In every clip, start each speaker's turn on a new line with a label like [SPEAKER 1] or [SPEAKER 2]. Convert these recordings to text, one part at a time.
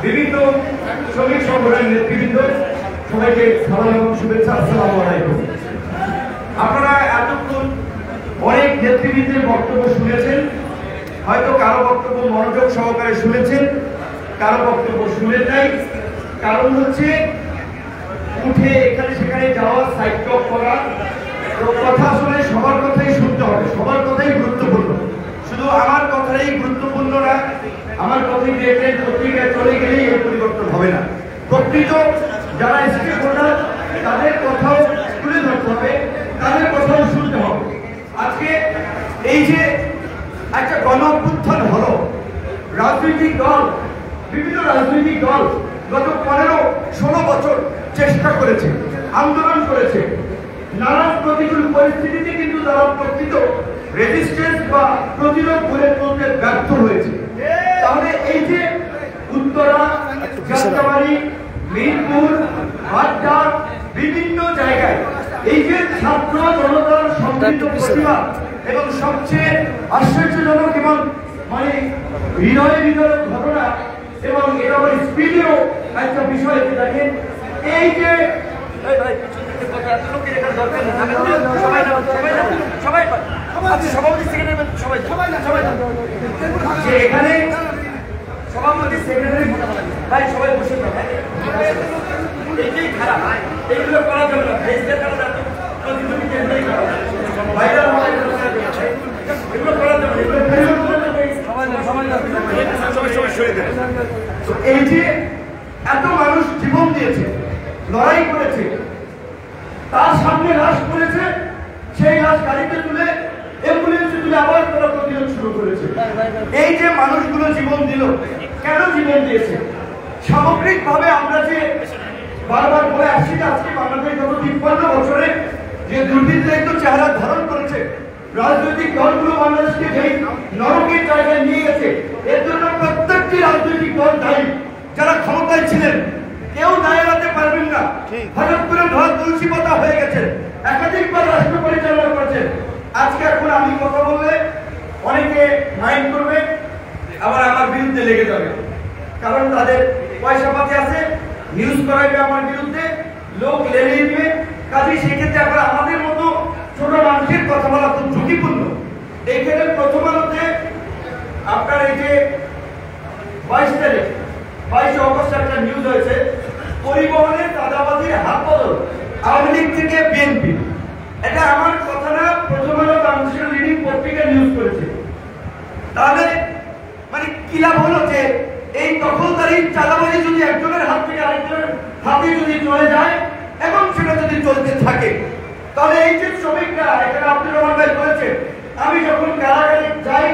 [SPEAKER 1] বিভিন্ন শ্রমিক সংগঠনের নেতৃবৃন্দ, সবাইকে সালাম এবং শুভেচ্ছা। আসসালামু আলাইকুম। আপনারা এতক্ষণ অনেক নেতৃবৃন্দের বক্তব্য শুনেছেন, হয়তো কারো বক্তব্য মনোযোগ সহকারে শুনেছেন, কারো বক্তব্য শুনেন নাই। কারণ হচ্ছে উঠে এখানে সেখানে যাওয়া, সাইড টক করা, কথা শুনে সবার কথাই শুনতে হবে, সবার কথাই গুরুত্বপূর্ণ। শুধু আমার কথাই গুরুত্বপূর্ণ না, আমার কথাই দেখলেন পত্রিকায় চলে গেলেই এর পরিবর্তন হবে না। প্রকৃত যারা স্টেক হোল্ডার তাদের কথাও তুলে ধরতে হবে, তাদের কথাও শুনতে হবে। আজকে এই যে একটা গণ অভ্যুত্থান হলো, রাজনৈতিক দল, বিভিন্ন রাজনৈতিক দল গত 15-16 বছর চেষ্টা করেছে, আন্দোলন করেছে, নানান প্রতিকূল পরিস্থিতিতে কিন্তু তারা প্রকৃত রেজিস্ট্যান্স বা প্রতিরোধ গড়ে তুলতে ব্যর্থ হয়েছে। তাহলে এই যে উত্তরা, যাত্রাবাড়ি, মিরপুর, বাড্ডা, বিভিন্ন জায়গায় এই যে ছাত্র জনতার সম্মিলিত প্রতিবাদ এবং সবচেয়ে আশ্চর্যজনক এবং মানে হৃদয় ঘটনা, এবং এটা আবার স্পিডেও একটা বিষয় দেখেন, এই যে এখানে সভাপতি সেক্রেটারি ভাই সবাই বসে এইটাই খারাপ, এইগুলো করা যাবে না। এই যে এত মানুষ জীবন দিয়েছে, লড়াই করেছে, তার সামনে লাশ পড়েছে, সেই লাশ গাড়িতে তুলে অ্যাম্বুলেন্সে তুলে আবার তারা প্রতিরোধ শুরু করেছে। এই যে মানুষগুলো জীবন দিল, কেন জীবন দিয়েছে? সামগ্রিকভাবে আমরা যে বারবার বলে আসছি যে আজকে বাংলাদেশ গত 53 বছরে যে দুর্বৃত্তায়িত চেহারা ধারণ করেছে, রাজনৈতিক দলগুলো বাংলাদেশকে যেই নরকের জায়গায় নিয়ে গেছে, এর জন্য প্রত্যেকটি রাজনৈতিক দল দায়ী। যারা ক্ষমতায় ছিলেন কেউ দায় এড়াতে পারবেন না। হঠাৎ করে ধর তুলসী পাতা হয়ে গেছে, একাধিকবার রাষ্ট্র পরিচালনা করেছেন। আজকে এখন আমি কথা বললে অনেকে মাইন্ড করবে, আবার আমার বিরুদ্ধে লেগে যাবে, কারণ তাদের পয়সা পাতি আছে, নিউজ করাইবে আমার বিরুদ্ধে, লোক লেলিয়ে দিবে। কাজে সেক্ষেত্রে আবার আমাদের মতো ছোট মানুষের কথা বলা খুব ঝুঁকিপূর্ণ। এইখানে প্রথম আলোতে আপনার এই যে 22 অগস্ট একটা নিউজ হয়েছে, পরিবহনের চাঁদাবাজির হাত বদল আওয়ামী লীগ থেকে বিএনপি। এটা আমার কথা না, প্রথম আলো বাংলাদেশের লিডিং পত্রিকা নিউজ করেছে। তাহলে মানে কি লাভ হলো যে এই দখলদারি চাঁদাবাজি যদি একজনের হাত থেকে আরেকজনের হাতে যদি চলে যায় এবং সেটা যদি চলতে থাকে, তাহলে এই যে শ্রমিকরা, এখানে আব্দুর রহমান ভাই বলেছে, আমি যখন কারাগারে যাই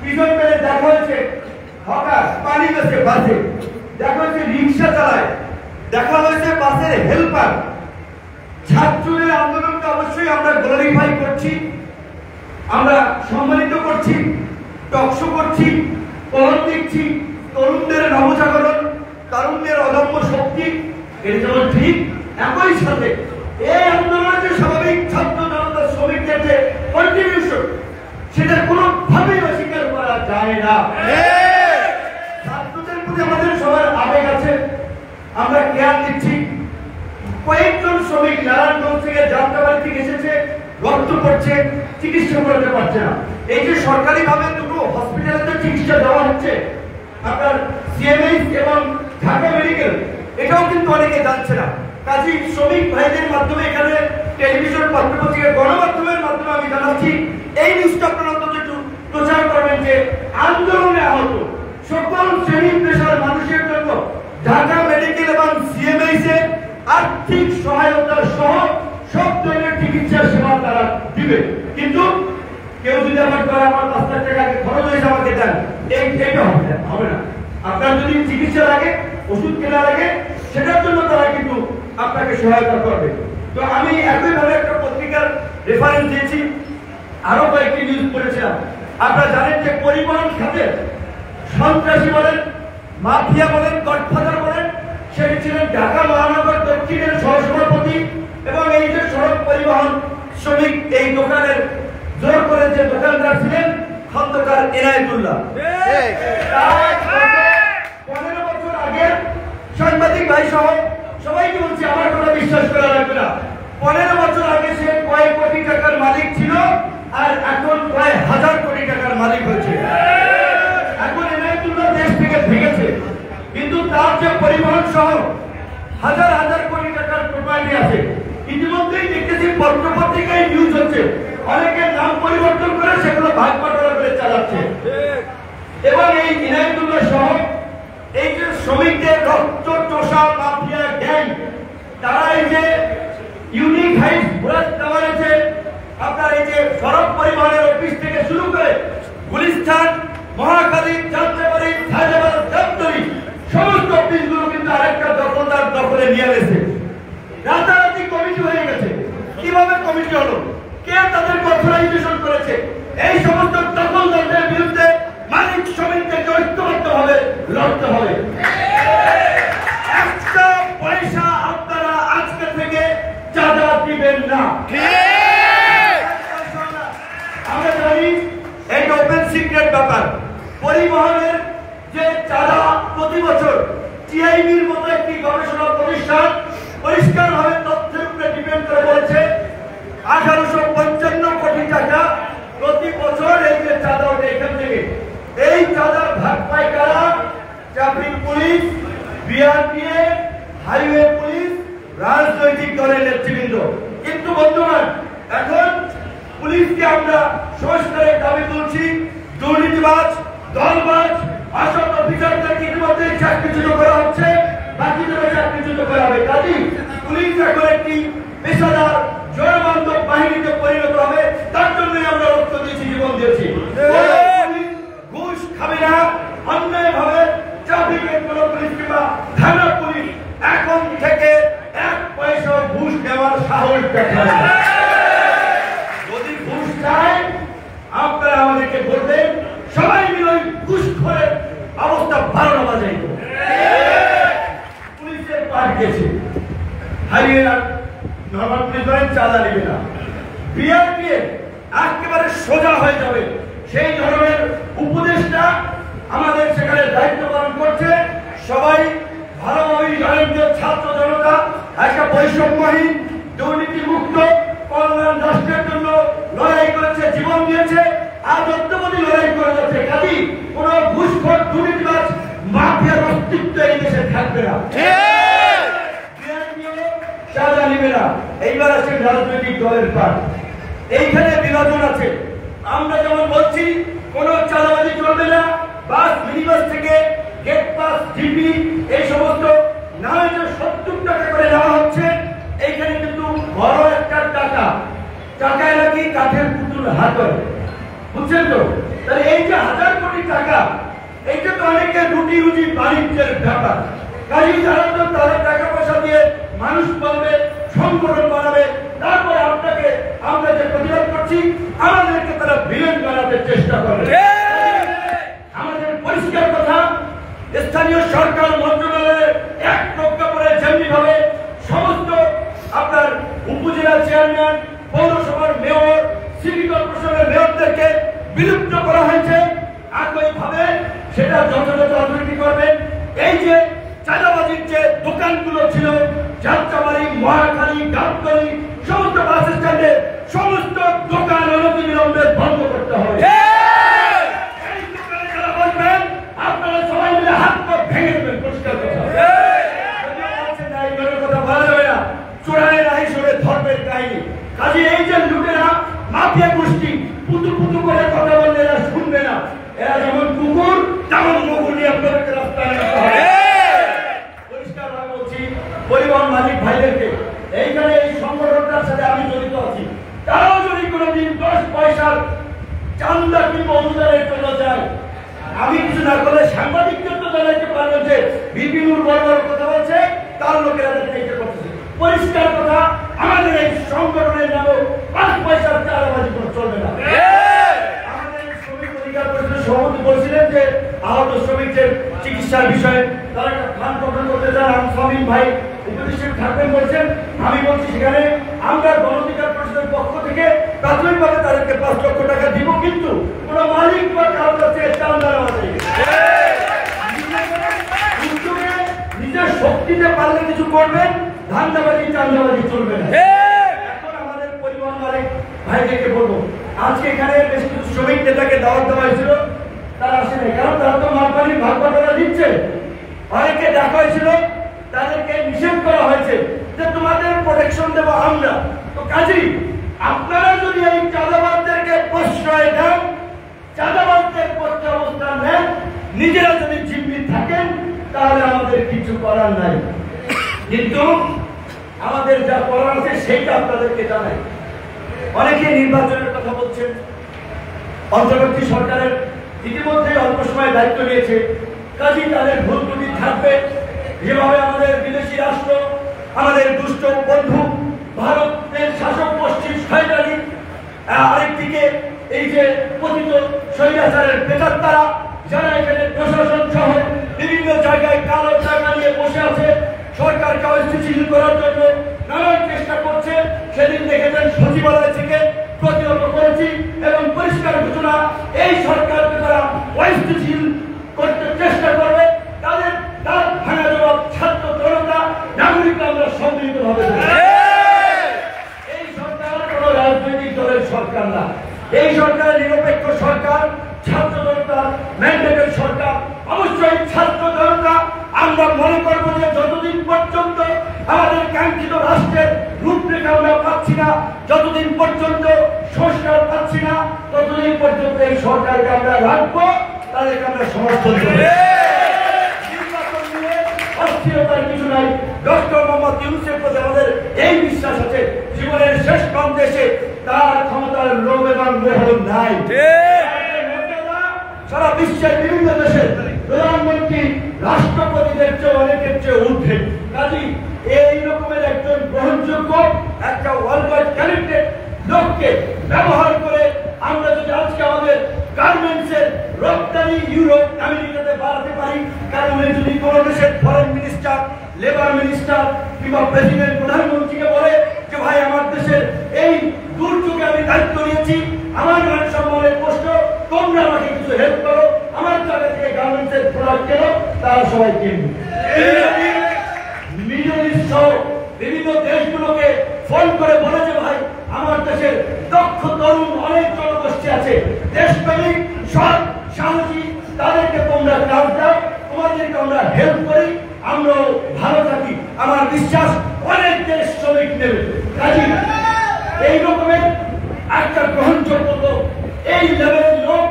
[SPEAKER 1] পিছন পেলে দেখা হয়েছে হকার পানি বেচে বাসে, দেখা হয়েছে রিক্সা চালায়, দেখা হয়েছে বাসের হেল্পার। ছাত্রদের আন্দোলনকে অবশ্যই আমরা গ্লোরিফাই করছি, আমরা সম্মানিত করছি, টকশো করছি, কলম দিচ্ছি, তরুণদের নবজাগরণ, তরুণদের অদম্য শক্তি, এটা যেমন ঠিক, একই সাথে এই আন্দোলনের যে স্বাভাবিক ছাত্র জনতা শ্রমিকদের যে কন্ট্রিবিউশন, সেটা কোনোভাবেই অস্বীকার করা যায় না। ছাত্রদের প্রতি আমাদের সবার আবেগ আছে, আমরা কেয়ার দিচ্ছি। কয়েকজন শ্রমিক নারায়ণগঞ্জ থেকে যাত্রাবাড়ি থেকে এসেছে, রক্ত পড়ছে, চিকিৎসা করাতে পারছে না। এই যে সরকারি ভাবে দুটো হসপিটালে চিকিৎসা দেওয়া হচ্ছে, আপনার সিএমএইচ এবং ঢাকা মেডিকেল, এটাও কিন্তু অনেকে জানছে না। কাজী শ্রমিক ভাইদের মাধ্যমে এখানে টেলিভিশন, পত্রপত্রিকা, গণমাধ্যমের মাধ্যমে আমি জানাচ্ছি, এই নিউজটা আপনারা অন্তত একটু প্রচার করবেন যে আন্দোলনে আহত সকল শ্রেণী পেশার মানুষের জন্য ঢাকা মেডিকেল এবং সিএমএইচ এর আর্থিক সহায়তা সহ সব ধরনের চিকিৎসা সেবা তারা দিবে। কিন্তু কেউ যদি আমার 5 লাখ টাকা খরচ হয়েছে আমাকে দেন, এইটা হবে না। আপনার যদি চিকিৎসা লাগে, ওষুধ কেনা লাগে, সেটার জন্য তারা কিন্তু আপনাকে সহায়তা করবে। তো আমি একইভাবে একটা পত্রিকার রেফারেন্স দিয়েছি, আরো কয়েকটি নিউজ পড়েছিলাম। আপনারা জানেন যে পরিবহন খাতে সন্ত্রাসী বলেন, মাফিয়া বলেন, গডফাদার বলেন, সেটি ছিলেন ঢাকা মহানগর দক্ষিণের সহসভাপতি এবং এই যে সড়ক পরিবহন শ্রমিক এই দোকানের জোর করে যে দোকানদার ছিলেন খন্দকার এনায়েতুল্লাহ। 15 বছর আগে ভাই সহ সবাইকে বলছি, আমার কথা বিশ্বাস করা লাগবে না। 15 বছর আগে সে কয়েক কোটি টাকার মালিক ছিল, আর এখন প্রায় 1000 কোটি টাকার মালিক হয়েছে। এখন এনায়েতুল্লাহ দেশ থেকে ভেঙেছে, কিন্তু তার যে পরিবহন সহ হাজার হাজার কোটি টাকার প্রপার্টি আছে। ইতিমধ্যেই দেখতেছি পত্রপত্রিকায় নিউজ হচ্ছে, অনেকে নাম পরিবর্তন করে সেগুলো ভাগ বাটোয়ারা করে চালাচ্ছে। এবং এই ইনায়েতুল্লাহ সহ এই যে শ্রমিকদের রক্ত চোষা মাফিয়া গ্যাং, তারা এই যে ইউনিক হাইস বুরাজ টাওয়ারে আপনার এই যে সড়ক পরিবহনের অফিস থেকে শুরু করে গুলিস্তান, মহাখালী, যাত্রাবাড়ি, হায়দ্রাবাদ, জামতলী সমস্ত অফিসগুলো কিন্তু আরেকটা দখলদার দখলে নিয়ে গেছে। রাতারাতি কমিটি হয়ে গেছে। কিভাবে কমিটি হলো? কে তাদের অথরাইজেশন করেছে? এই সমস্ত দখলদারদের বিরুদ্ধে মালিক শ্রমিকদেরকে ঐক্যবদ্ধভাবে লড়তে হবে। একটা পয়সা আপনারা আজকে থেকে চাঁদা দিবেন না। আমরা জানি এটা ওপেন সিক্রেট ব্যাপার। পরিবহনের যে চাঁদা প্রতি বছর টিআইবির মতো একটি গবেষণা প্রতিষ্ঠান পরিষ্কারভাবে তথ্যের উপরে ডিপেন্ড করে বলেছে 1855 কোটি টাকা প্রতি বছর এই যে চাঁদা ওঠে এখান থেকে। এই চাঁদার ভাগ পায় কারা? Traffic police, BRTA, highway police, রাজনৈতিক দলের নেতৃবৃন্দ। কিন্তু বর্তমান এখন পুলিশকে আমরা সংস্কারের দাবি তুলছি। দুর্নীতিবাজ, দলবাজ, অসৎ অফিসারদেরকে ইতিমধ্যে চাকরিচ্যুত করা হচ্ছে, বাকিদেরও চাকরিচ্যুত করা হবে। কাজী পুলিশ এখন একটি পেশাদার জনবান্ধব বাহিনীতে পরিণত হবে। তার জন্যই আমরা রক্ত দিয়েছি, জীবন দিয়েছি। ঘুষ খাবে না, অন্যায়ভাবে ট্রাফিকের কোন পুলিশ কিংবা থানা পুলিশ এখন থেকে 1 পয়সা ঘুষ দেওয়ার সাহস দেখাবে না। যদি ঘুষ চায় আপনারা আমাদেরকে বলবেন, সবাই মিলে ঘুষ করে অবস্থা ভালো না বাজাই। পুলিশের পাঠ গেছে, হারিয়ে নর্মাল পুলিশ ধরেন চাঁদা নেবে না, বিআরপিএ একেবারে সোজা হয়ে যাবে। সেই ধরনের উপদেশটা আমাদের সেখানে দায়িত্ব পালন করছে। সবাই ভালোভাবেই জানেন যে ছাত্র জনতা একটা বৈষম্যহীন, দুর্নীতি মুক্ত কল্যাণ রাষ্ট্রের জন্য লড়াই করেছে, জীবন দিয়েছে, আর অত্যবধি লড়াই করে যাচ্ছে। কাজী কোন ঘুষখোর দুর্নীতিবাজ মাফিয়ার অস্তিত্ব এই দেশে থাকবে না, চাঁদা নিবে না। এইবার আছে রাজনৈতিক দলের পাঠ। এইখানে বিভাজন আছে। আমরা যেমন বলছি কোন চাঁদাবাজি চলবে না, বাস মিনিবাস থেকে গেট পাস, জিপি এই সমস্ত নামে যে 70 টাকা করে নেওয়া হচ্ছে, এইখানে কিন্তু বড় একটা টাকায় নাকি কাঠের পুতুল হাত হয়, বুঝছেন তো? তাহলে এই যে 1000 কোটি টাকা, এইটা তো অনেকে রুটি রুজি বাণিজ্যের ব্যাপার। কাজী যারা তো তাদের টাকা পয়সা দিয়ে মানুষ পাবে, সংগঠন বানাবে, তারপরে আপনাকে আমরা যে প্রতিবাদ করছি আমাদেরকে তারা ভিলেন বানাতে চেষ্টা করে। আমাদের পরিষ্কার কথা, স্থানীয় সরকার মন্ত্রণালয়ের এক প্রজ্ঞাপনে যেমনি ভাবে সমস্ত আপনার উপজেলা চেয়ারম্যান, পৌরসভার মেয়র, সিটি কর্পোরেশনের মেয়রদেরকে বিলুপ্ত করা হয়েছে, একইভাবে সেটা যথাযথ অথরিটি করবেন। এই যে চাঁদাবাজির যে দোকানগুলো ছিল যাত্রাবাড়ি, মহাখালী, গাবতলী সমস্ত বাস স্ট্যান্ডে সমস্ত দোকান অনতিবিলম্বে বন্ধ করতে হবে। এই দোকানে যারা বসবেন আপনারা সবাই মিলে হাত পা ভেঙে দেবেন। পরিষ্কার কথা, কথা বলা যাবে না। চোরাই রাহি সরে ধর্মের কাহিনী। কাজে এই যে লুটেরা মাফিয়া গোষ্ঠী পুতু পুতু করে কথা বললে এরা শুনবে না। এরা যেমন কুকুর তেমন মুগুর নিয়ে আপনাদেরকে রাস্তায় নামতে হবে। পরিষ্কার ভাবে বলছি পরিবহন মালিক ভাইদেরকে, এইখানে এই সংগঠনটার সাথে আমি জড়িত আছি। তারাও যদি কোনোদিন 10 পয়সার চান্দা কিংবা অনুদানের জন্য যায়, আমি কিছু না করলে সাংবাদিকদের তো জানাইতে পারবেন যে বিপিনুর বড় বড় কথা বলছে, তার লোকেরা দেখতে করতেছে। পরিষ্কার কথা, আমাদের এই সংগঠনের নামে 5 পয়সার চাঁদাবাজি করে চলবে না। আমাদের শ্রমিক অধিকার পরিষদের সভাপতি বলছিলেন যে আহত শ্রমিকদের চিকিৎসার বিষয়ে তারা একটা ফান্ড গঠন করতে চান। শামীম ভাই উপদেষ্টা থাকবেন বলছেন। আমি বলছি সেখানে আমরা গণ অধিকার পরিষদের পক্ষ থেকে প্রাথমিকভাবে তাদেরকে 5 লক্ষ টাকা দিব, কিন্তু কোন মালিক বা কারোর কাছে চাঁদা নেওয়া যায় নিজের শক্তিতে পারলে কিছু করবেন, ধান্দাবাজি চান্দাবাজি চলবে না। এখন আমাদের পরিবহন মালিক ভাইদেরকে বলবো, আজকে এখানে বেশ কিছু শ্রমিক নেতাকে দাওয়াত দেওয়া হয়েছিল, তারা আসেনি, কারণ তারা তো মালপানির ভাগ বাটোয়ারা দিচ্ছে। অনেকে ডাকা হয়েছিল, তাদেরকে নিষেধ করা হয়েছে যে তোমাদের প্রোটেকশন দেবো আমরা। তো কাজী আপনারা যদি এই চাঁদাবাজদেরকে প্রশ্রয় দেন, চাঁদাবাজদের পক্ষে অবস্থান নেন, নিজেরা যদি জিম্মি থাকেন, তাহলে আমাদের কিছু করার নাই। কিন্তু আমাদের যা করার আছে সেইটা আপনাদেরকে জানাই। অনেকে নির্বাচনের কথা বলছেন, অন্তর্বর্তী সরকারের ইতিমধ্যে অল্প সময় দায়িত্ব নিয়েছে, কাজী তাদের ভুল ত্রুটি থাকবে। যেভাবে আমাদের বিদেশি রাষ্ট্র, আমাদের দুষ্ট বন্ধু ভারতের শাসক পশ্চিম শয়তানি, আরেকদিকে এই যে পতিত স্বৈরাচারের প্রেতাত্মারা যারা এখানে প্রশাসন সহ বিভিন্ন জায়গায় কালো টাকা নিয়ে বসে আছে, সরকারকে অস্থিতিশীল করার জন্য নানান চেষ্টা করছে। সেদিন দেখেছেন সচিবালয় থেকে প্রতিহত করেছি এবং পরিষ্কার ঘোষণা, এই সরকারকে তারা অস্থিতিশীল করতে চেষ্টা করবে, তাদের দাঁত ভাঙা জবাব ছাত্র জনতা নাগরিকরা আমরা সম্মিলিত ভাবে। এই সরকার কোন রাজনৈতিক দলের সরকার না, এই সরকার নিরপেক্ষ সরকার, ছাত্র জনতা ম্যান্ডেটের সরকার। অবশ্যই ছাত্র জনতা আমরা মনে করব যে যতদিন পর্যন্ত আমাদের কাঙ্ক্ষিত রাষ্ট্রের রূপরেখা আমরা পাচ্ছি না, যতদিন পর্যন্ত সংস্কার পাচ্ছি না, ততদিন পর্যন্ত এই সরকারকে আমরা রাখবো, তাদেরকে আমরা সমর্থন করব। নির্বাচন নিয়ে অস্থিরতার কিছু নাই। ডক্টর মোহাম্মদ ইউনূসের প্রতি আমাদের এই বিশ্বাস আছে, জীবনের শেষ কম দেশে তার ক্ষমতার লোভ এবং মোহ নাই। সারা বিশ্বের বিভিন্ন দেশের প্রধানমন্ত্রী রাষ্ট্রপতিদের চেয়ে অনেকের চেয়ে ঊর্ধ্বে। কাজী এই রকমের একজন গ্রহণযোগ্য, একটা ওয়ার্ল্ড ওয়াইড কানেক্টেড লোককে ব্যবহার করে আমরা যদি আজকে আমাদের গার্মেন্টসের রপ্তানি ইউরোপ আমেরিকাতে বাড়াতে পারি, কারণ যদি কোন দেশের ফরেন মিনিস্টার, লেবার মিনিস্টার কিংবা প্রেসিডেন্ট প্রধানমন্ত্রীকে বলে যে ভাই আমার দেশের এই দুর্যোগে আমি দায়িত্ব নিয়েছি, আমার মান সম্মানের প্রশ্ন, তোমরা আমাকে কিছু হেল্প করো, আমার জায়গা থেকে গার্মেন্টসের প্রোডাক্ট কেন, তারা সবাই কিনবে। মিডল ইস্ট সহ বিভিন্ন দেশগুলোকে ফোন করে বলেছে ভাই আমার দেশের দক্ষ তরুণ অনেক জনগোষ্ঠী আছে, দেশপ্রেমিক সৎ সাহসী, তাদেরকে তোমরা কাজ দাও, তোমাদেরকে আমরা হেল্প করি, আমরাও ভালো থাকি। আমার বিশ্বাস অনেক দেশ শ্রমিক নেবে। কাজী এই রকমের একটা গ্রহণযোগ্য লোক, এই লেভেলের লোক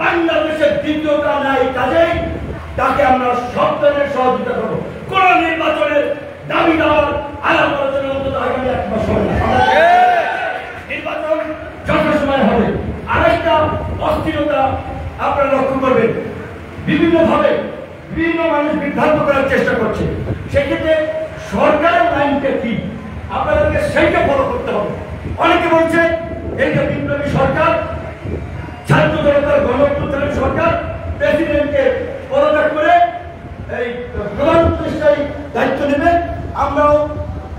[SPEAKER 1] বাংলাদেশের দ্বিতীয়তা নাই, কাজেই তাকে আমরা সব ধরনের সহযোগিতা করবো। কোন নির্বাচনের দাবি দেওয়ার আলাপ আলোচনা অন্তত আগামী 1 মাস হবে না। নির্বাচন যথাসময় হবে। আরেকটা অস্থিরতা আপনারা লক্ষ্য করবেন, বিভিন্নভাবে বিভিন্ন মানুষ বিভ্রান্ত করার চেষ্টা করছে। সেক্ষেত্রে সরকারের লাইনটা কি, আপনাদেরকে সেইটা ফলো করতে হবে। অনেকে বলছে এইটা বিপ্লবী সরকার, ছাত্র জনতার গণঅভ্যুত্থানের সরকার, প্রেসিডেন্টকে পদত্যাগ করে এই প্রধান উপদেষ্টাই দায়িত্ব নেবে। আমরাও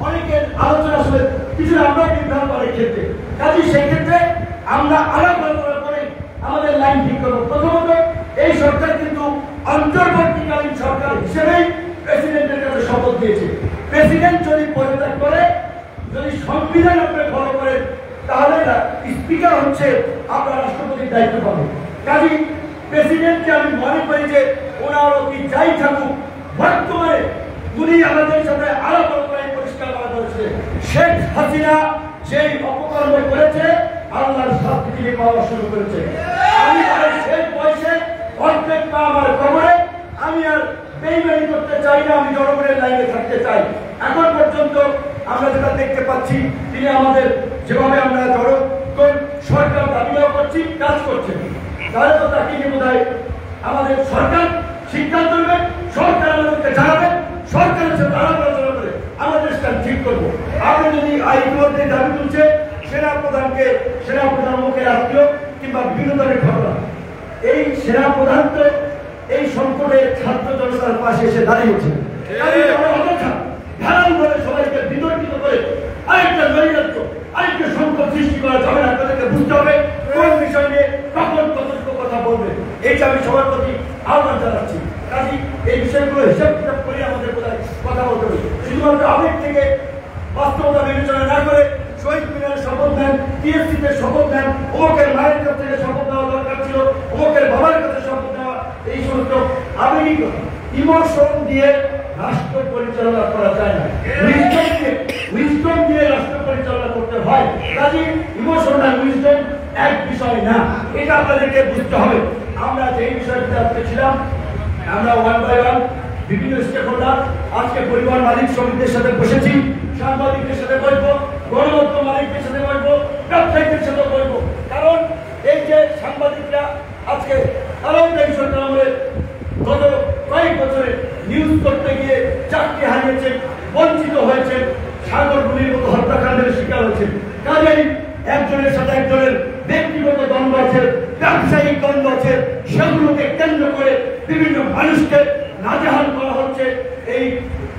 [SPEAKER 1] অনেকের আলোচনা শুনে কিছু আমরাও বিভ্রান্ত অনেক ক্ষেত্রে। কাজে সেই ক্ষেত্রে আমরা আলাপ আলোচনা করে আমাদের লাইন ঠিক করবো। প্রথমত এই সরকার কিন্তু অন্তর্বর্তীকালীন সরকার হিসেবেই প্রেসিডেন্টের কাছে শপথ দিয়েছে। প্রেসিডেন্ট যদি পদত্যাগ করে, যদি সংবিধান আপনি ফলো করেন, তাহলে স্পিকার হচ্ছে আপনার রাষ্ট্রপতির দায়িত্ব পাবে। কাজী প্রেসিডেন্টকে আমি মনে করি যে ওনার অতি যাই থাকুক, বর্তমানে উনি আমাদের সাথে আলাপ আলোচনায় পরিষ্কার করা করেছে শেখ হাসিনা সেই অপকর্ম করেছে, আল্লাহর শাস্তি তিনি পাওয়া শুরু করেছে। আমি শেষ বয়সে অর্ধেক পা আমার কবরে, আমি আর বেইমানি করতে চাই না, আমি জনগণের লাইনে থাকতে চাই। এখন পর্যন্ত আমরা যেটা দেখতে পাচ্ছি, তিনি আমাদের যেভাবে আমরা জনগণ সরকার দাবিও করছি, কাজ করছেন, তাহলে তো তাকে নিয়ে বোধহয় আমাদের সরকার সিদ্ধান্ত নেবে, সরকার আমাদেরকে জানাবে, সরকারের সাথে আলাপ আলোচনা করে আমাদের স্থান ঠিক করবো। আপনি যদি ইতিমধ্যে দাবি তুলছে সেনাপ্রধানকে, সেনাপ্রধান মুখের আত্মীয় কিংবা বিভিন্ন ধরনের ঘটনা, এই সেনাপ্রধান তো এই সংকটে ছাত্র জনতার পাশে এসে দাঁড়িয়েছে। ধারণ করে সবাইকে বিতর্কিত করে আরেকটা নৈরাজ্য, আরেকটা সংকট সৃষ্টি করা যাবে না। আপনাদেরকে বুঝতে হবে কোন বিষয় নিয়ে কখন কতটুকু কথা বলবে। এইটা আমি সবার প্রতি আহ্বান জানাচ্ছি। কাজী এই বিষয়গুলো হিসাব কিতাব করে আমাদের কোথায় কথা বলতে হবে। শুধুমাত্র আবেগ থেকে বাস্তবতা বিবেচনা না করে শহীদ মিনারের শপথ নেন, টিএসসিতে শপথ নেন, অমুকের মায়ের কাছ থেকে শপথ নেওয়া দরকার ছিল, অমুকের বাবার কাছে শপথ নেওয়া, এই সমস্ত আবেগিক ইমোশন দিয়ে রাষ্ট্র পরিচালনা করা যায় না। উইজডম দিয়ে রাষ্ট্র পরিচালনা করতে হয়। কাজে ইমোশন আর উইজডম এক বিষয় না, এটা আপনাদেরকে বুঝতে হবে। আমরা যে বিষয়টাতে আজকে ছিলাম, আমরা ওয়ান বাই ওয়ান বিভিন্ন স্টেক হোল্ডার আজকে পরিবার মালিক শ্রমিকদের সাথে বসেছি, সাংবাদিকদের সাথে বসবো, গণমাধ্যম মালিকদের সাথে বসবো, ব্যবসায়ীদের সাথে বসবো। কারণ এই যে সাংবাদিকরা আজকে আরামদায়ী সরকার আমলে গত কয়েক বছরে নিউজ করতে গিয়ে চাকরি হারিয়েছে, বঞ্চিত হয়েছে, সাগরগুলির মতো হত্যাকাণ্ডের শিকার হয়েছে। কাজেই একজনের সাথে একজনের ব্যক্তিগত দ্বন্দ্ব আছে, ব্যবসায়িক দ্বন্দ্ব আছে, সেগুলোকে কেন্দ্র করে বিভিন্ন মানুষকে নাজেহাল করা হচ্ছে। এই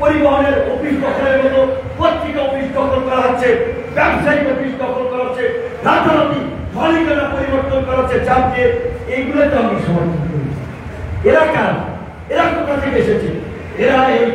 [SPEAKER 1] পরিবহনের অফিস দখলের মতো পত্রিকা অফিস দখল করা হচ্ছে, ব্যবসায়িক অফিস দখল করা হচ্ছে, রাতারাতি মালিকানা পরিবর্তন করা হচ্ছে চাপ দিয়ে। এইগুলো তো আমি সমর্থন করি। এরা কার? এরা কোথা থেকে এসেছে? এরা এই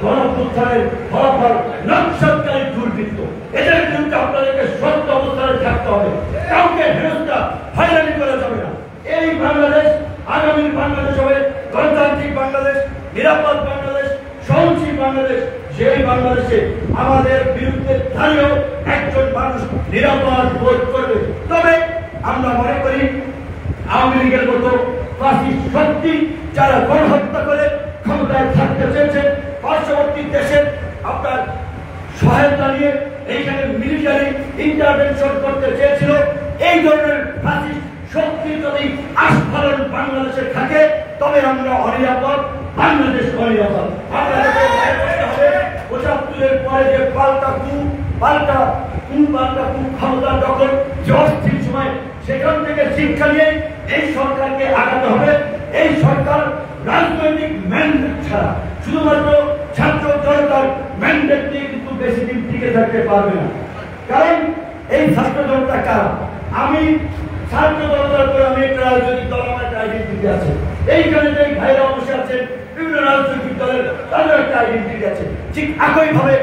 [SPEAKER 1] গণঅভ্যুত্থানের ফলাফল নকশাকারী দুর্বৃত্ত। এদের বিরুদ্ধে আপনাদেরকে সত্য অবস্থানে থাকতে হবে। কাউকে হেনস্থা হয়রানি করা যাবে না। এই বাংলাদেশ আগামীর বাংলাদেশ হবে গণতান্ত্রিক বাংলাদেশ, নিরাপদ বাংলাদেশ, সহনশীল বাংলাদেশ। সেই বাংলাদেশে আমাদের বিরুদ্ধে দাঁড়িয়েও একজন মানুষ নিরাপদ বোধ করবে। তবে আমরা মনে করি আওয়ামী লীগের মতো ফাসিস্ট শক্তি যারা গণহত্যা করে ক্ষমতায় থাকতে চেয়েছে, পার্শ্ববর্তী দেশের আপনার সহায়তা নিয়ে এইখানে মিলিটারি ইন্টারভেনশন করতে চেয়েছিল, এই ধরনের ফাসিস্ট শক্তি যদি আস্ফালন বাংলাদেশে থাকে তবে আমরা অনিরাপদ, বাংলাদেশ অনিরাপদ। আপনাদেরকে মনে করতে হবে ৭৫-এর পরে যে পাল্টা ক্ষমতা দখল যে অস্থির সময়, সেখান থেকে শিক্ষা নিয়ে এই সরকারকে আগাতে হবে। এই সরকার রাজনৈতিক ম্যান্ডেট ছাড়া, শুধুমাত্র ছাত্র জনতার ম্যান্ডেট নিয়ে কিন্তু বেশি দিন টিকে থাকতে পারবে না। কারণ এই ছাত্র জনতা কারা? আমি ছাত্র জনতার পরে আমি একটা রাজনৈতিক দল, আমার একটা আইডেন্টিটি আছে। এইখানে যে ভাইরা বসে আছেন বিভিন্ন রাজনৈতিক দলের, তাদের একটা আইডেন্টিটি আছে। ঠিক একইভাবে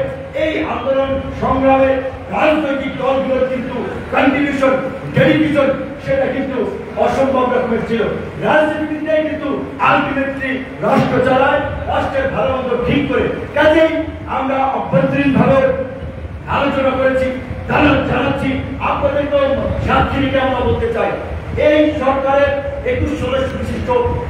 [SPEAKER 1] এই আন্দোলন সংগ্রামে রাজনৈতিক দলগুলোর কিন্তু কন্ট্রিবিউশন, ডেডিকেশন সেটা কিন্তু অসম্ভব রকমের ছিল। রাজনীতিবিদরাই কিন্তু আলটিমেটলি রাষ্ট্র চালায়, রাষ্ট্রের ভালো মন্দ ঠিক করে। কাজেই আমরা অভ্যন্তরীণ ভাবে আলোচনা করেছি, জানাচ্ছি আপনাদেরকেও সাক্ষীকে আমরা বলতে চাই, এই সরকারের ২১ সদস্য বিশিষ্ট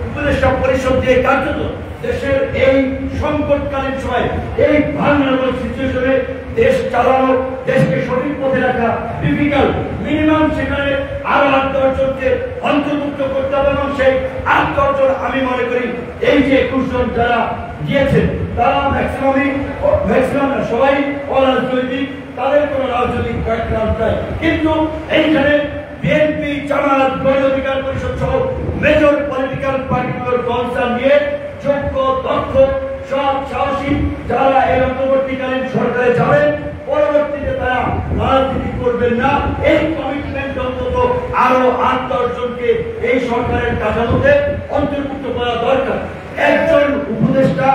[SPEAKER 1] উপদেষ্টা পরিষদ দিয়ে কার্যত দেশের এই সংকটকালীন সময়, এই ভালনারেবল সিচুয়েশনে দেশ চালানো, দেশকে সঠিক পথে রাখা ডিফিকাল্ট। মিনিমাম সেখানে আরো ৮-১০ জনকে অন্তর্ভুক্ত করতে হবে এবং সেই ৮-১০ জন আমি মনে করি এই যে ২১ জন যারা গিয়েছেন তারা ম্যাক্সিমাম সবাই অরাজনৈতিক, তাদের কোনো রাজনৈতিক ব্যাকগ্রাউন্ড নাই। কিন্তু এইখানে বিএনপি, জামায়াত, গণ অধিকার পরিষদ সহ মেজর পলিটিক্যাল পার্টিগুলোর কনসার্ন নিয়ে যোগ্য, দক্ষ, সৎ, সাহসী যারা এই অন্তর্বর্তীকালীন সরকারে যাবেন, পরবর্তীতে তারা রাজনীতি করবেন না, এই কমিটমেন্ট অন্তত আরো ৮-১০ জনকে এই সরকারের কাঠামোতে অন্তর্ভুক্ত করা দরকার। একজন উপদেষ্টা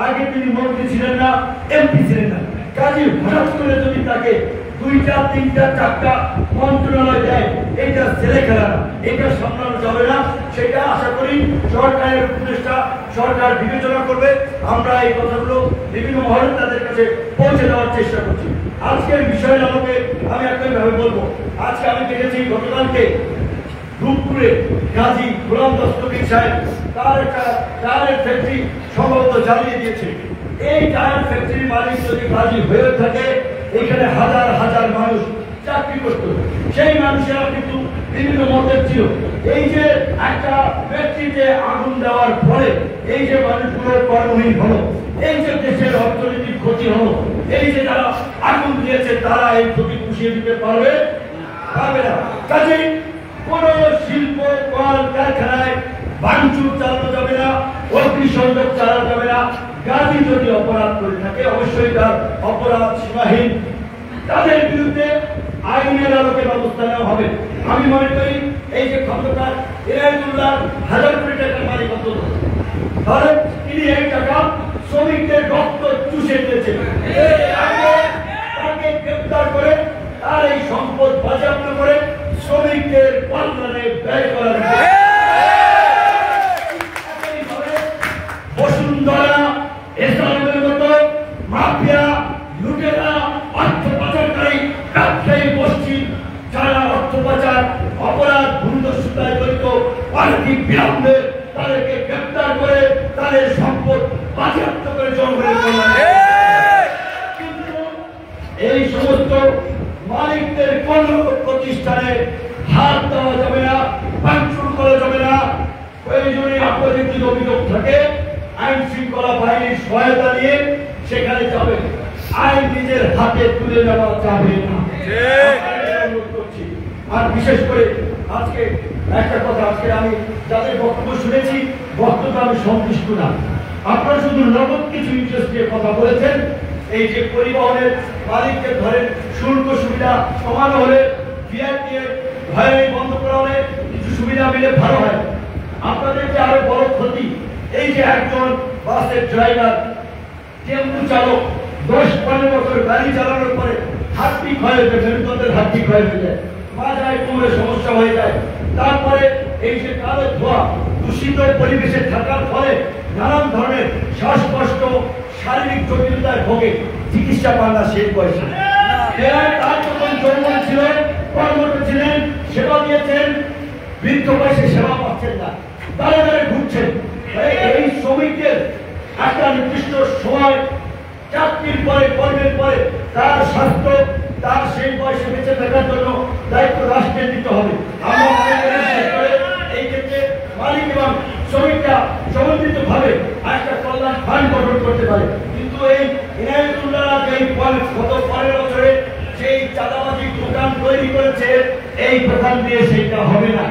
[SPEAKER 1] আগে তিনি মন্ত্রী ছিলেন না, এমপি ছিলেন না, কাজে হঠাৎ করে যদি তাকে ২টা, ৩টা, ৪টা মন্ত্রণালয় দেয়, এটা ছেলে খেলা না, এটা সামলানো যাবে না। সেটা আশা করি সরকারের উপদেষ্টা, সরকার বিবেচনা করবে। আমরা এই কথাগুলো বিভিন্ন মহলে তাদের কাছে পৌঁছে দেওয়ার চেষ্টা করছি। আজকের বিষয়ের আলোকে আমি একইভাবে বলবো, আজকে আমি দেখেছি গতকালকে রূপপুরে গাজী গোলাম দস্তগীর সাহেব তার একটা টায়ারের ফ্যাক্টরি সম্ভবত জ্বালিয়ে দিয়েছে। এই টায়ার ফ্যাক্টরির মালিক যদি গাজী হয়ে থাকে, এখানে হাজার হাজার মানুষ চাকরি করত, সেই মানুষেরা কিন্তু বিভিন্ন মতের ছিল। এই যে একটা ফ্যাক্টরিতে আগুন দেওয়ার ফলে এই যে মানুষগুলোর কর্মহীন হলো, এই যে দেশের অর্থনৈতিক ক্ষতি হলো, এই যে যারা আগুন দিয়েছে তারা এই ক্ষতি পুষিয়ে দিতে পারবে না। কাজেই কোন শিল্প কল কারখানায় ভাঙচুর চালানো যাবে না, অগ্নিসংযোগ চালানো যাবে না। গাজী যদি অপরাধ করে থাকে অবশ্যই তার অপরাধ সীমাহীন, তাদের বিরুদ্ধে আইনের আলোকে ব্যবস্থা নেওয়া হবে। আমি মনে করি এই যে খন্দকার এনায়েতুল্লাহ ১০০০ কোটি টাকার মালিক অন্তত, তাহলে তিনি এই টাকা শ্রমিকদের রক্ত চুষে দিয়েছে। তাকে গ্রেপ্তার করে তার এই সম্পদ বাজেয়াপ্ত করে শ্রমিকদের কল্যাণে ব্যয় করা বসুন্ধরা এসআইয়ের মতো মাফিয়া লুটেরা অর্থ পাচারকারী ব্যবসায়ী গোষ্ঠী যারা অর্থ পাচার অপরাধ ভূমিদস্যুতায় জড়িত অনেক বিলম্বে তাদেরকে গ্রেপ্তার করে তাদের সম্পদ বাজেয়াপ্ত করে জনগণের কল্যাণে। কিন্তু এই সমস্ত মালিকদের কোন প্রতিষ্ঠানে হাত দেওয়া যাবে না, ভাঙচুর করা যাবে না। প্রয়োজনে আপনাদের যদি অভিযোগ থাকে আইন শৃঙ্খলা বাহিনীর সহায়তা নিয়ে সেখানে যাবে, আইন নিজের হাতে তুলে নেওয়া যাবে না। আর বিশেষ করে আজকে একটা কথা, আজকে আমি যাদের বক্তব্য শুনেছি বক্তব্য আমি সন্তুষ্ট না। আপনারা শুধু নগদ কিছু ইন্টারেস্ট নিয়ে কথা বলেছেন। এই যে পরিবহনের মালিককে ধরেন শুল্ক সুবিধা কমানো হলে ভিআইপি ভয়ে বন্ধ করা হলে কিছু সুবিধা মিলে ভালো হয়। আপনাদের যে আরো বড় ক্ষতি, এই যে একজন বাসের ড্রাইভার টেম্পু চালক 10-15 বছর গাড়ি চালানোর পরে হাড্ডি ক্ষয় হয়ে যায়, মেরুদণ্ডের হাড্ডি ক্ষয় হয়ে যায়, মাথায় কোমরে সমস্যা হয়ে যায়। তারপরে এই যে কালো ধোঁয়া দূষিত পরিবেশে থাকার ফলে নানান ধরনের শ্বাসকষ্ট শারীরিক জটিলতায় ভোগে, চিকিৎসা পান না সেই বয়সে। তার যখন যৌবন ছিল, কর্মরত ছিলেন, সেবা দিয়েছেন, বৃদ্ধ বয়সে সেবা পাচ্ছেন না, তারা ঘুরছেন। এই শ্রমিকদের একটা নির্দিষ্ট সময় চাকরির পরে কর্মের পরে তার স্বাস্থ্য তার সেই বয়সে বেঁচে থাকার জন্য দায়িত্ব রাষ্ট্রের দিতে হবে। এই ক্ষেত্রে মালিক এবং শ্রমিকরা সমন্বিত ভাবে একটা কল্যাণ ফান্ড গঠন করতে পারে। কিন্তু এই ইনায়েতুল্লাহ এই গত 15 বছরে সেই চাঁদাবাজি দোকান তৈরি করেছে, এই দোকান দিয়ে সেইটা হবে না।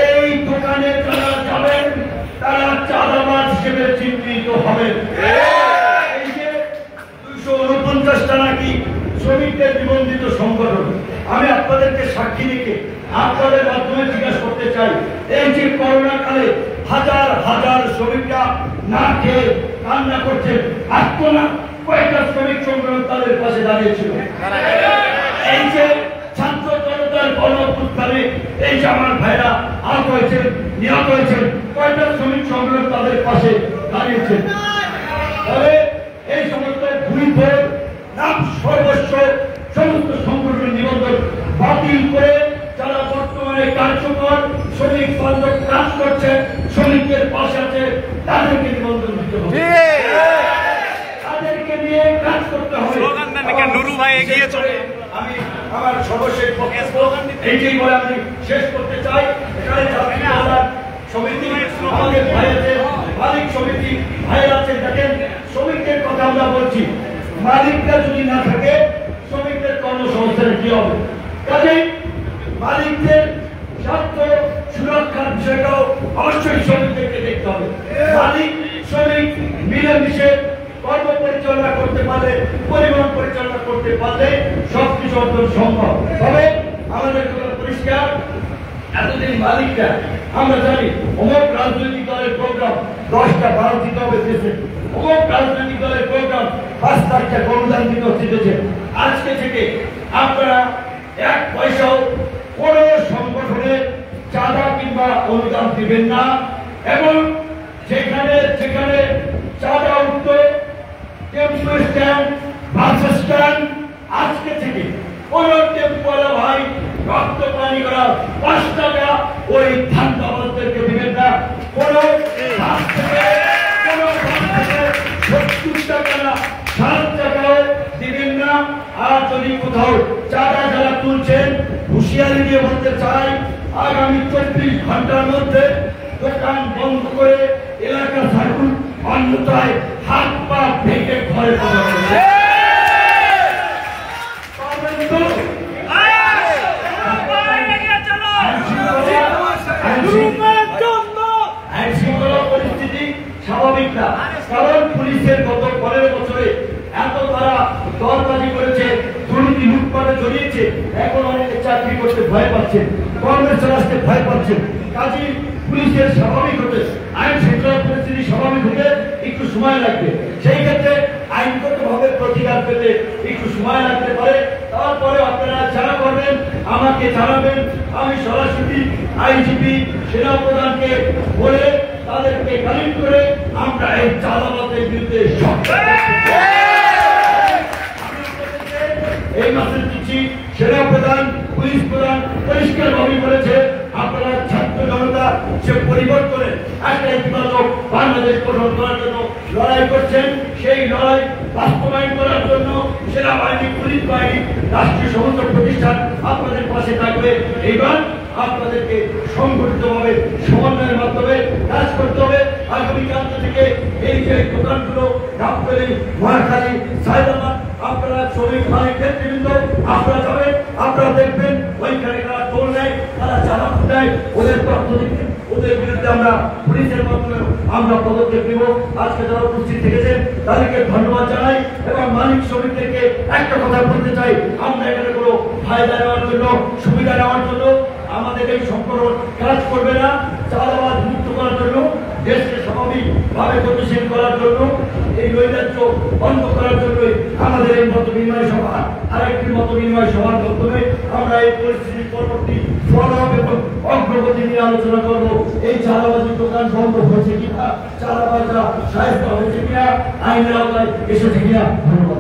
[SPEAKER 1] এই দোকানে যারা যাবেন তারা চাঁদাবাজ হিসেবে চিহ্নিত হবেন। এই যে 249টা নাকি শ্রমিকদের নিবন্ধিত সংগঠন, আমি আপনাদেরকে সাক্ষী রেখে আপনাদের মাধ্যমে জিজ্ঞাসা করতে চাই, এই যে করোনা কালে হাজার হাজার শ্রমিকরা না খেয়ে কান্না করছেন, আসতো না কয়েকটা শ্রমিক সংগঠন তাদের পাশে দাঁড়িয়েছিল। এই যে ছাত্র জনতার গণঅভ্যুত্থানে এই যে আমার ভাইরা আহত হয়েছেন, নিহত হয়েছেন, কয়েকটা শ্রমিক সংগঠন তাদের পাশে দাঁড়িয়েছেন। তবে এই সমস্ত ভুল নাম সর্বস্ব সমস্ত সংগঠনের নিবন্ধন বাতিল করে যারা বর্তমানে কার্যকর শ্রমিক বান্ধব কাজ করছে, শ্রমিকদের পাশে আছে, তাদেরকে নিবন্ধন দিতে হবে, তাদেরকে নিয়ে কাজ করতে হবে। আমি আমার সর্বশেষ এইটাই বলে আমি শেষ করতে চাই। এখানে সমিতি আমাদের ভাই আছে, মালিক সমিতি ভাইয়ের আছে। দেখেন শ্রমিকদের কথা আমরা বলছি, মালিকরা যদি না থাকে শ্রমিকদের কর্মসংস্থানে কি হবে? কাজেই মালিকদের স্বার্থ সুরক্ষার বিষয়টাও অবশ্যই শ্রমিকদেরকে দেখতে হবে। মালিক শ্রমিক মিলেমিশে কর্ম পরিচালনা করতে পারলে, পরিবহন পরিচালনা করতে পারলে সবকিছু অর্জন সম্ভব। তবে আমাদের পরিষ্কার, এতদিন মালিকরা আমরা জানি অমুক রাজনৈতিক দলের প্রোগ্রাম 10টা 12 দিতে হবে দেশে, অমুক রাজনৈতিক দলের প্রোগ্রাম 5 তারিখটা অনুদান দিতে হচ্ছে। আজকে থেকে আপনারা 1 পয়সাও কোন সংগঠনে চাঁদা কিংবা অনুদান দিবেন না, এবং যেখানে যেখানে চাঁদা উঠত, টেম্পো স্ট্যান্ড, বাস স্ট্যান্ড, আজকে থেকে কোন টেম্পোওয়ালা ভাই রক্ত পানি করা 5 টাকা ওই ধান্দাবাজদেরকে দিবেন না। কোন 70 টাকা না 7 টাকাও দিবেন না। আর যদি কোথাও চাঁদা যারা তুলছেন, হুঁশিয়ারি দিয়ে বলতে চাই, আগামী 24 ঘন্টার মধ্যে দোকান বন্ধ করে এলাকা থাকুন, অন্যথায় হাত পা ভেঙে ঘরে পাওয়া যাবে। পরিস্থিতি স্বাভাবিক না, কারণ পুলিশের গত 15 বছরে এত তারা দরবাজি করেছে, দুর্নীতি লুটপাটে জড়িয়েছে, এখন অনেকে চাকরি করতে ভয় পাচ্ছেন, কর্মের চালাতে ভয় পাচ্ছেন। কাজী পুলিশের স্বাভাবিক হতে, আইন শৃঙ্খলা পরিস্থিতি স্বাভাবিক হতে একটু সময় লাগবে। সেই ক্ষেত্রে আইনগতভাবে প্রতিকার পেতে একটু সময় লাগতে পারে। তারপরে আপনারা যারা করবেন আমাকে জানাবেন, আমি সরাসরি আইজিপি সেনাপ্রধানকে বলে তাদেরকে গাইড করে আমরা এই চাঁদাবাজের বিরুদ্ধে এই মাসের দিচ্ছি। সেনাপ্রধান পুলিশ প্রধান পরিষ্কার ভাবে বলেছে আপনারা ছাত্র জনতা সে পরিবর্তনে একটা ইতিবাচক বাংলাদেশ গঠন করার জন্য লড়াই করছেন। সেই লড়াই বাস্তবায়ন করার জন্য সেনাবাহিনী, পুলিশ বাহিনী, রাষ্ট্রীয় সমস্ত প্রতিষ্ঠান আপনাদের পাশে থাকবে। এইবার আপনাদেরকে সংগঠিতভাবে সমন্বয়ের মাধ্যমে কাজ করতে হবে। আগামীকাল থেকে এই যে দোকানগুলো গাবতলী, মহাখালী, সায়দাবাদ, আপনারা শ্রমিক মালিক নেতৃবৃন্দ আপনারা যাবেন, আপনারা দেখবেন ওইখানে যারা টোল নেয়, তারা চালান দেয়, ওদের তথ্য দিচ্ছেন, ওদের বিরুদ্ধে আমরা পুলিশের মাধ্যমে আমরা পদক্ষেপ নেব। আজকে যারা উপস্থিত থেকেছেন তাদেরকে ধন্যবাদ জানাই এবং মালিক শ্রমিকদেরকে একটা কথা বলতে চাই, আমরা এখানে কোনো ফায়দা নেওয়ার জন্য, সুবিধা নেওয়ার জন্য আমাদের এই সম্পর্ক কাজ করবে না। চাঁদাবাজ মুক্ত করার জন্য, দেশকে স্বাভাবিকভাবে গতিশীল করার জন্য, এই নৈরাজ্য বন্ধ করার জন্যই আমাদের এই মত বিনিময় সভা। আরেকটি মত বিনিময় সভার মাধ্যমে আমরা এই পরিস্থিতির পরবর্তী ফলাফল এবং অগ্রগতি নিয়ে আলোচনা করব। এই চাঁদাবাজির দোকান বন্ধ হয়েছে কিনা, চাঁদাবাজরা সাহায্য হয়েছে কিনা, আইনের আওতায় এসেছে কিনা। ধন্যবাদ।